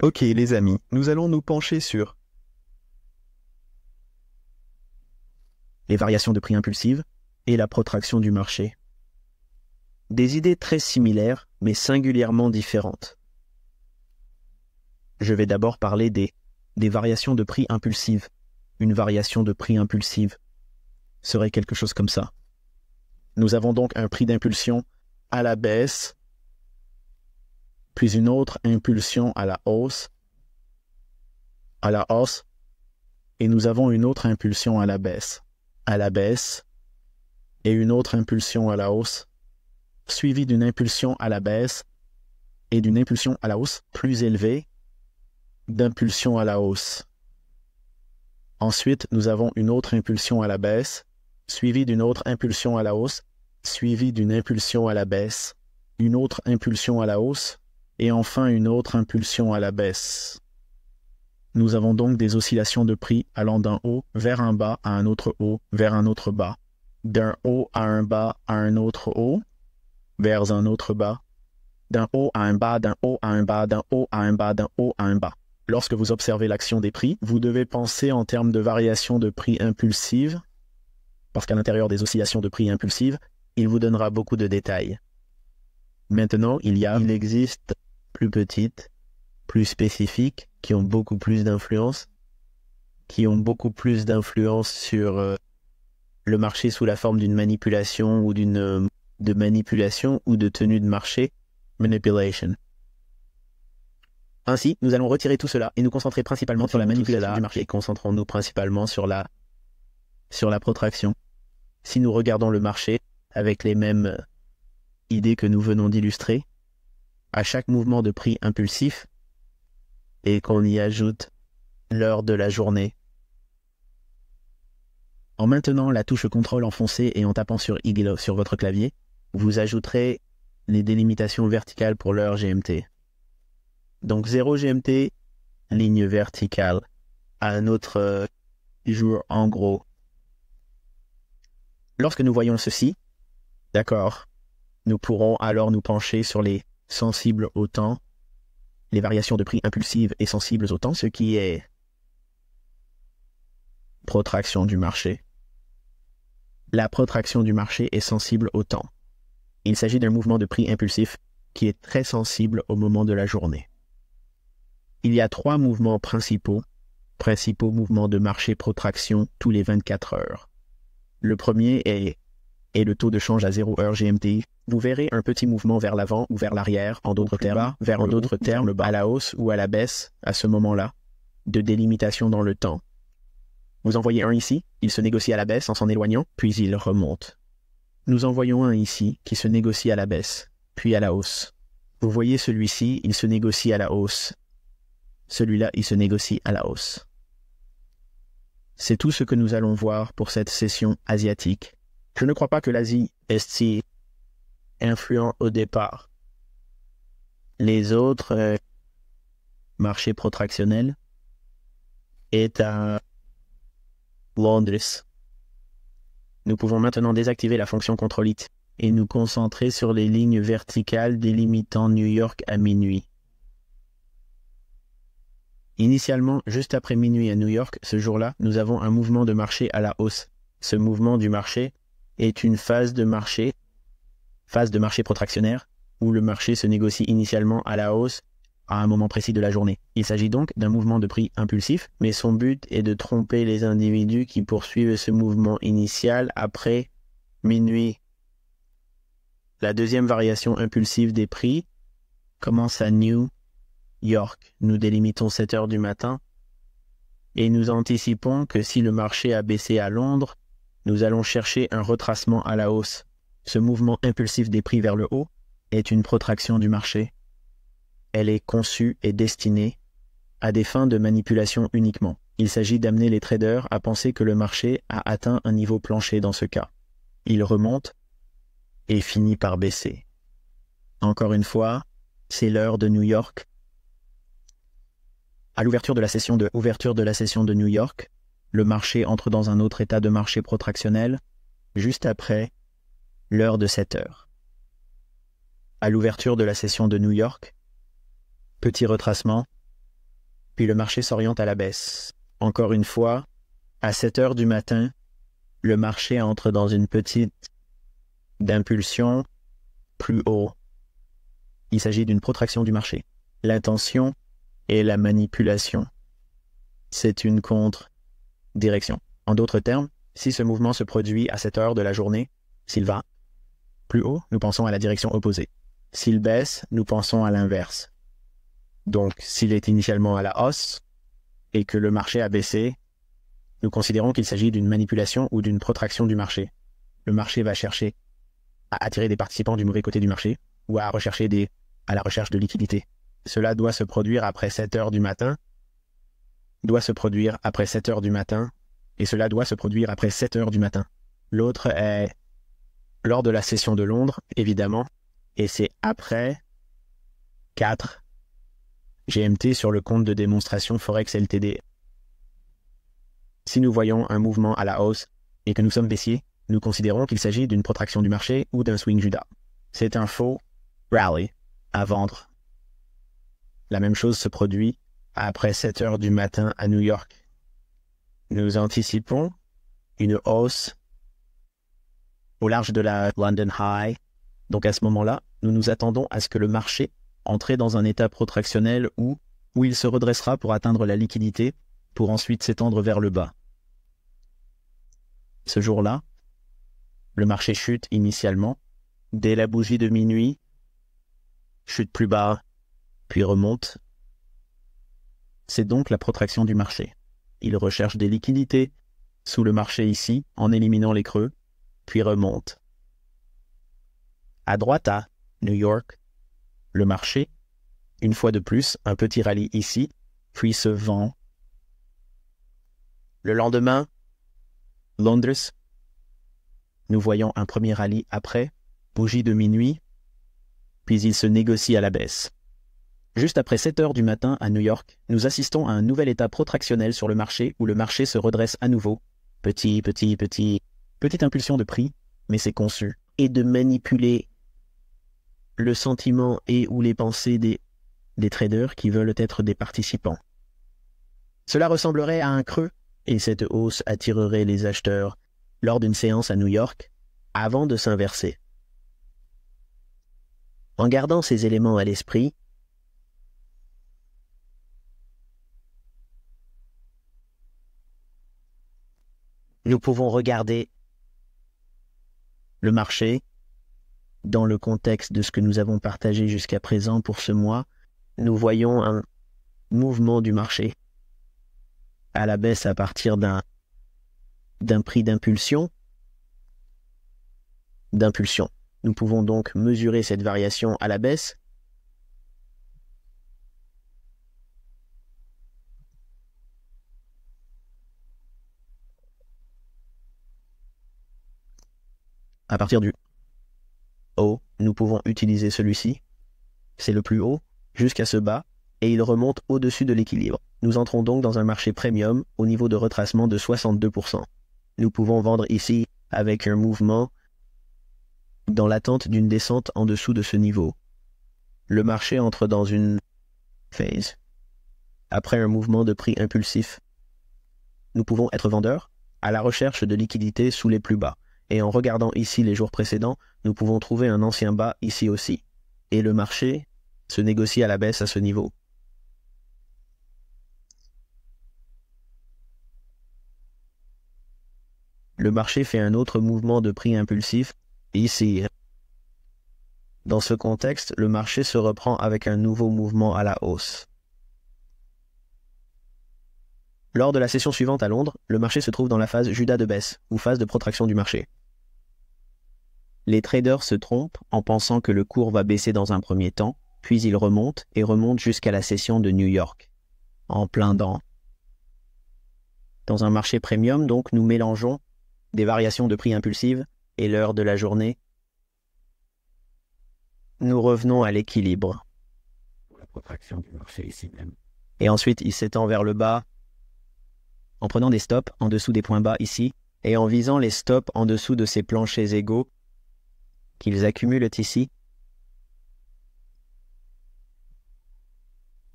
Ok les amis, nous allons nous pencher sur les variations de prix impulsives et la protraction du marché. Des idées très similaires, mais singulièrement différentes. Je vais d'abord parler des variations de prix impulsives. Une variation de prix impulsive serait quelque chose comme ça. Nous avons donc un prix d'impulsion à la baisse, puis une autre impulsion à la hausse, et nous avons une autre impulsion à la baisse, et une autre impulsion à la hausse, suivie d'une impulsion à la baisse et d'une impulsion à la hausse plus élevée, d'impulsion à la hausse. Ensuite, nous avons une autre impulsion à la baisse, suivie d'une autre impulsion à la hausse, suivie d'une impulsion à la baisse, une autre impulsion à la hausse, et enfin une autre impulsion à la baisse. Nous avons donc des oscillations de prix allant d'un haut vers un bas à un autre haut vers un autre bas, d'un haut à un bas à un autre haut vers un autre bas, d'un haut à un bas, d'un haut à un bas, d'un haut à un bas, d'un haut à un bas. Lorsque vous observez l'action des prix, vous devez penser en termes de variation de prix impulsive, parce qu'à l'intérieur des oscillations de prix impulsives, il vous donnera beaucoup de détails. Maintenant, il existe plus petites, plus spécifiques, qui ont beaucoup plus d'influence, sur le marché sous la forme d'une manipulation ou de manipulation ou de tenue de marché, manipulation. Ainsi, nous allons retirer tout cela et nous concentrer principalement sur la manipulation du marché. Concentrons-nous principalement sur la protraction. Si nous regardons le marché avec les mêmes idées que nous venons d'illustrer, à chaque mouvement de prix impulsif, et qu'on y ajoute l'heure de la journée, en maintenant la touche contrôle enfoncée et en tapant sur Y sur votre clavier, vous ajouterez les délimitations verticales pour l'heure GMT. Donc 0 GMT, ligne verticale, à un autre jour en gros. Lorsque nous voyons ceci, d'accord, nous pourrons alors nous pencher sur les sensibles au temps, les variations de prix impulsives et sensibles au temps, ce qui est protraction du marché. La protraction du marché est sensible au temps. Il s'agit d'un mouvement de prix impulsif qui est très sensible au moment de la journée. Il y a 3 mouvements principaux mouvements de marché protraction tous les 24 heures. Le premier est le taux de change à 0 heure GMT. Vous verrez un petit mouvement vers l'avant ou vers l'arrière, en d'autres termes, le bas à la hausse ou à la baisse à ce moment-là, de délimitation dans le temps. Vous en voyez un ici, il se négocie à la baisse en s'en éloignant, puis il remonte. Nous en voyons un ici qui se négocie à la baisse, puis à la hausse. Vous voyez celui-ci, il se négocie à la hausse. Celui-là, il se négocie à la hausse. C'est tout ce que nous allons voir pour cette session asiatique. Je ne crois pas que l'Asie est si influent au départ. Les autres marchés protractionnels est à Londres. Nous pouvons maintenant désactiver la fonction contrôle IT et nous concentrer sur les lignes verticales délimitant New York à minuit. Initialement, juste après minuit à New York, ce jour-là, nous avons un mouvement de marché à la hausse. Ce mouvement du marché est une phase de marché protractionnaire, où le marché se négocie initialement à la hausse à un moment précis de la journée. Il s'agit donc d'un mouvement de prix impulsif, mais son but est de tromper les individus qui poursuivent ce mouvement initial après minuit. La deuxième variation impulsive des prix commence à New York. Nous délimitons 7 heures du matin et nous anticipons que si le marché a baissé à Londres, nous allons chercher un retracement à la hausse. Ce mouvement impulsif des prix vers le haut est une protraction du marché. Elle est conçue et destinée à des fins de manipulation uniquement. Il s'agit d'amener les traders à penser que le marché a atteint un niveau plancher dans ce cas. Il remonte et finit par baisser. Encore une fois, c'est l'heure de New York. À l'ouverture de la session de New York, le marché entre dans un autre état de marché protractionnel, juste après l'heure de 7 heures. À l'ouverture de la session de New York, petit retracement, puis le marché s'oriente à la baisse. Encore une fois, à 7 heures du matin, le marché entre dans une petite d'impulsion plus haut. Il s'agit d'une protraction du marché. L'intention et la manipulation. C'est une contre-direction. En d'autres termes, si ce mouvement se produit à 7 heures de la journée, s'il va plus haut, nous pensons à la direction opposée. S'il baisse, nous pensons à l'inverse. Donc, s'il est initialement à la hausse et que le marché a baissé, nous considérons qu'il s'agit d'une manipulation ou d'une protraction du marché. Le marché va chercher à attirer des participants du mauvais côté du marché ou à la recherche de liquidité. Cela doit se produire après 7 heures du matin, et cela doit se produire après 7 heures du matin. L'autre est lors de la session de Londres, évidemment, et c'est après 4 GMT sur le compte de démonstration Forex Ltd. Si nous voyons un mouvement à la hausse et que nous sommes baissiers, nous considérons qu'il s'agit d'une protraction du marché ou d'un swing Judas. C'est un faux rally à vendre. La même chose se produit après 7 heures du matin à New York. Nous anticipons une hausse au large de la London High. Donc à ce moment-là, nous nous attendons à ce que le marché entre dans un état protractionnel où il se redressera pour atteindre la liquidité pour ensuite s'étendre vers le bas. Ce jour-là, le marché chute initialement. Dès la bougie de minuit, chute plus bas, puis remonte. C'est donc la protraction du marché. Il recherche des liquidités sous le marché ici, en éliminant les creux, puis remonte. À droite à New York, le marché, une fois de plus, un petit rallye ici, puis se vend. Le lendemain, Londres, nous voyons un premier rallye après, bougie de minuit, puis il se négocie à la baisse. Juste après 7 heures du matin à New York, nous assistons à un nouvel état protractionnel sur le marché où le marché se redresse à nouveau. Petite impulsion de prix, mais c'est conçu. Et de manipuler le sentiment et ou les pensées des traders qui veulent être des participants. Cela ressemblerait à un creux, et cette hausse attirerait les acheteurs lors d'une séance à New York avant de s'inverser. En gardant ces éléments à l'esprit, nous pouvons regarder le marché dans le contexte de ce que nous avons partagé jusqu'à présent pour ce mois. Nous voyons un mouvement du marché à la baisse à partir d'un prix d'impulsion. Nous pouvons donc mesurer cette variation à la baisse. À partir du haut, nous pouvons utiliser celui-ci. C'est le plus haut, jusqu'à ce bas, et il remonte au-dessus de l'équilibre. Nous entrons donc dans un marché premium au niveau de retracement de 62%. Nous pouvons vendre ici avec un mouvement dans l'attente d'une descente en dessous de ce niveau. Le marché entre dans une phase. Après un mouvement de prix impulsif, nous pouvons être vendeurs à la recherche de liquidités sous les plus bas. Et en regardant ici les jours précédents, nous pouvons trouver un ancien bas ici aussi. Et le marché se négocie à la baisse à ce niveau. Le marché fait un autre mouvement de prix impulsif ici. Dans ce contexte, le marché se reprend avec un nouveau mouvement à la hausse. Lors de la session suivante à Londres, le marché se trouve dans la phase Judas de baisse, ou phase de protraction du marché. Les traders se trompent en pensant que le cours va baisser dans un premier temps, puis il remonte et remonte jusqu'à la session de New York, en plein dans. Dans un marché premium, donc, nous mélangeons des variations de prix impulsives et l'heure de la journée. Nous revenons à l'équilibre. La protraction du marché ici même. Et ensuite, il s'étend vers le bas en prenant des stops en dessous des points bas ici et en visant les stops en dessous de ces planchers égaux qu'ils accumulent ici.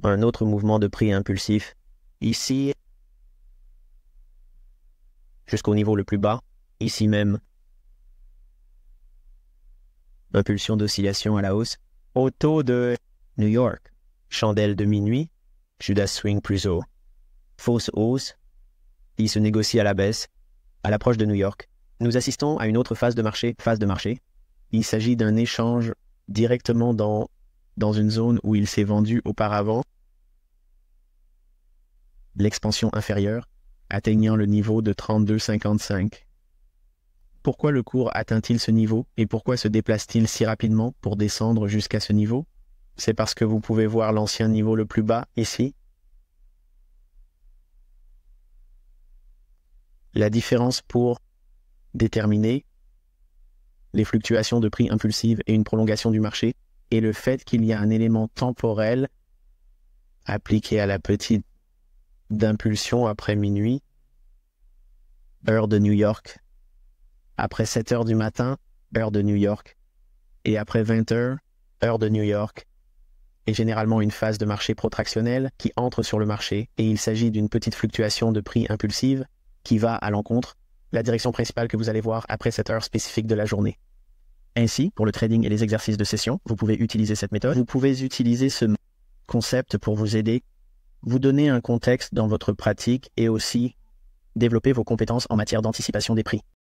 un autre mouvement de prix impulsif ici, jusqu'au niveau le plus bas, ici même. Impulsion d'oscillation à la hausse. Au taux de New York, chandelle de minuit, Judas swing plus haut. Fausse hausse, il se négocie à la baisse, à l'approche de New York. Nous assistons à une autre phase de marché. Il s'agit d'un échange directement dans une zone où il s'est vendu auparavant. L'expansion inférieure, atteignant le niveau de 32,55. Pourquoi le cours atteint-il ce niveau et pourquoi se déplace-t-il si rapidement pour descendre jusqu'à ce niveau? C'est parce que vous pouvez voir l'ancien niveau le plus bas ici. La différence pour déterminer les fluctuations de prix impulsives et une prolongation du marché est le fait qu'il y a un élément temporel appliqué à la petite d'impulsion après minuit, heure de New York, après 7 heures du matin, heure de New York, et après 20 heures, heure de New York, et généralement une phase de marché protractionnelle qui entre sur le marché, et il s'agit d'une petite fluctuation de prix impulsive qui va à l'encontre, la direction principale que vous allez voir après cette heure spécifique de la journée. Ainsi, pour le trading et les exercices de session, vous pouvez utiliser cette méthode. Vous pouvez utiliser ce concept pour vous aider, vous donner un contexte dans votre pratique et aussi développer vos compétences en matière d'anticipation des prix.